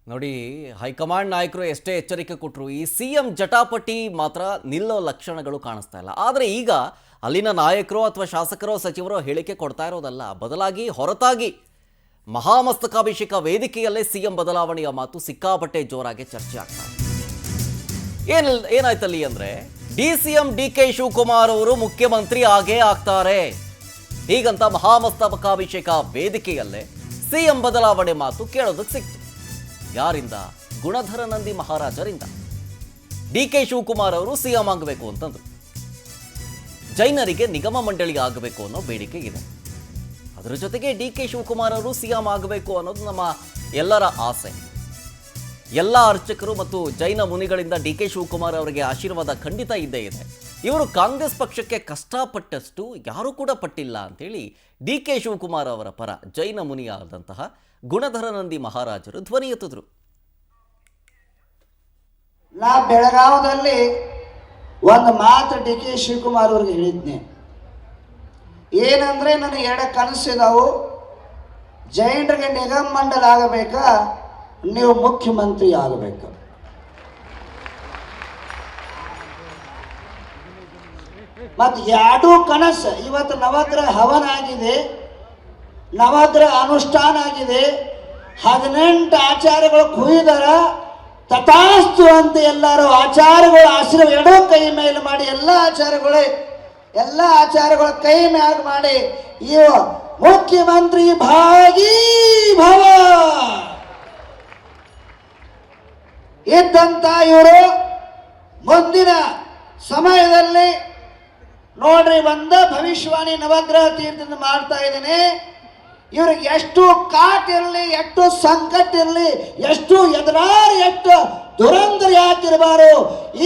ನೋಡಿ, ಹೈಕಮಾಂಡ್ ನಾಯಕರು ಎಷ್ಟೇ ಎಚ್ಚರಿಕೆ ಕೊಟ್ಟರು ಈ ಸಿಎಂ ಜಟಾಪಟಿ ಮಾತ್ರ ನಿಲ್ಲೋ ಲಕ್ಷಣಗಳು ಕಾಣಿಸ್ತಾ ಇಲ್ಲ. ಆದರೆ ಈಗ ಅಲ್ಲಿನ ನಾಯಕರು ಅಥವಾ ಶಾಸಕರೋ ಸಚಿವರೋ ಹೇಳಿಕೆ ಕೊಡ್ತಾ ಇರೋದಲ್ಲ, ಬದಲಾಗಿ ಹೊರತಾಗಿ ಮಹಾಮಸ್ತಕಾಭಿಷೇಕ ವೇದಿಕೆಯಲ್ಲೇ ಸಿಎಂ ಬದಲಾವಣೆಯ ಮಾತು ಸಿಕ್ಕಾಪಟ್ಟೆ ಜೋರಾಗಿ ಚರ್ಚೆ ಆಗ್ತಾ ಇದೆ. ಏನಾಯ್ತಲ್ಲಿ ಅಂದ್ರೆ ಡಿಸಿಎಂ ಡಿಕೆ ಶಿವಕುಮಾರ್ ಅವರು ಮುಖ್ಯಮಂತ್ರಿ ಆಗೇ ಆಗ್ತಾರೆ ಹೀಗಂತ ಮಹಾಮಸ್ತಕಾಭಿಷೇಕ ವೇದಿಕೆಯಲ್ಲೇ ಸಿಎಂ ಬದಲಾವಣೆ ಮಾತು ಕೇಳೋದಕ್ಕೆ ಸಿಕ್ತು. ಯಾರಿಂದ? ಗುಣಧರ ನಂದಿ ಮಹಾರಾಜರಿಂದ. ಡಿಕೆ ಶಿವಕುಮಾರ್ ಅವರು ಸಿಎಂ ಆಗಬೇಕು ಅಂತಂದ್ರು. ಜೈನರಿಗೆ ನಿಗಮ ಮಂಡಳಿ ಆಗಬೇಕು ಅನ್ನೋ ಬೇಡಿಕೆ ಇದೆ. ಅದರ ಜೊತೆಗೆ ಡಿಕೆ ಶಿವಕುಮಾರ್ ಅವರು ಸಿಎಂ ಆಗಬೇಕು ಅನ್ನೋದು ನಮ್ಮ ಎಲ್ಲರ ಆಸೆ. ಎಲ್ಲ ಅರ್ಚಕರು ಮತ್ತು ಜೈನ ಮುನಿಗಳಿಂದ ಡಿಕೆ ಶಿವಕುಮಾರ್ ಅವರಿಗೆ ಆಶೀರ್ವಾದ ಖಂಡಿತ ಇದ್ದೇ ಇದೆ. ಇವರು ಕಾಂಗ್ರೆಸ್ ಪಕ್ಷಕ್ಕೆ ಕಷ್ಟಪಟ್ಟಷ್ಟು ಯಾರೂ ಕೂಡ ಪಟ್ಟಿಲ್ಲ ಅಂತೇಳಿ ಡಿಕೆ ಶಿವಕುಮಾರ್ ಅವರ ಪರ ಜೈನ ಮುನಿಯಾದಂತಹ ಗುಣಧರ ನಂದಿ ಮಹಾರಾಜರು ಧ್ವನಿ ಎತ್ತಿದ್ರು. ನಾ ಬೆಳಗಾವದಲ್ಲಿ ಒಂದು ಮಾತು ಡಿಕೆ ಶಿವಕುಮಾರ್ ಅವ್ರಿಗೆ ಹೇಳಿದ್ನೆ. ಏನಂದ್ರೆ ನನಗೆ ಎರಡು ಕನಸಿದಾವು. ಜೈನರಿಗೆ ನಿಗಮ ಮಂಡಲ ಆಗಬೇಕಾ, ನೀವು ಮುಖ್ಯಮಂತ್ರಿ ಆಗಬೇಕು. ಮತ್ತು ಎರಡೂ ಕನಸು ಇವತ್ತು ನವಗ್ರಹ ಹವನ ಆಗಿದೆ, ನವಗ್ರಹ ಅನುಷ್ಠಾನ ಆಗಿದೆ. 18 ಆಚಾರಗಳು ಕುಯ್ದಾರ. ತಥಾಸ್ತು ಅಂತ ಎಲ್ಲರೂ ಆಚಾರಗಳು ಆಶೀರ್ವಾದ ಎರಡೂ ಕೈ ಮೇಲೆ ಮಾಡಿ ಎಲ್ಲ ಆಚಾರಗಳ ಕೈ ಮ್ಯಾಗ ಮಾಡಿ ಇವ ಮುಖ್ಯಮಂತ್ರಿ ಭಾಗಿ ಭವ ಇದ್ದಂತ ಇವರು ಮುಂದಿನ ಸಮಯದಲ್ಲಿ ನೋಡ್ರಿ ಒಂದ ಭವಿಷ್ಯವಾಣಿ ನವಗ್ರಹ ತೀರ್ಥದಿಂದ ಮಾಡ್ತಾ ಇದ್ದೇನೆ. ಇವ್ರಿಗೆ ಎಷ್ಟು ಕಾಟ್ ಇರಲಿ, ಎಷ್ಟು ಸಂಕಟ ಇರಲಿ, ಎಷ್ಟು ಎದುರಾರು, ಎಷ್ಟು ದುರಂತರ ಯಾಕಿರಬಾರು,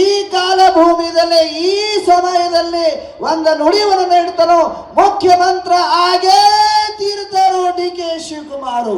ಈ ಕಾಲ ಭೂಮಿಯಲ್ಲಿ ಈ ಸಮಯದಲ್ಲಿ ಒಂದು ನುಡಿವನ್ನು ನೀಡ್ತಾರೋ ಮುಖ್ಯಮಂತ್ರಿ ಆಗೇ ತೀರ್ತಾರೋ ಡಿಕೆ ಶಿವಕುಮಾರ್.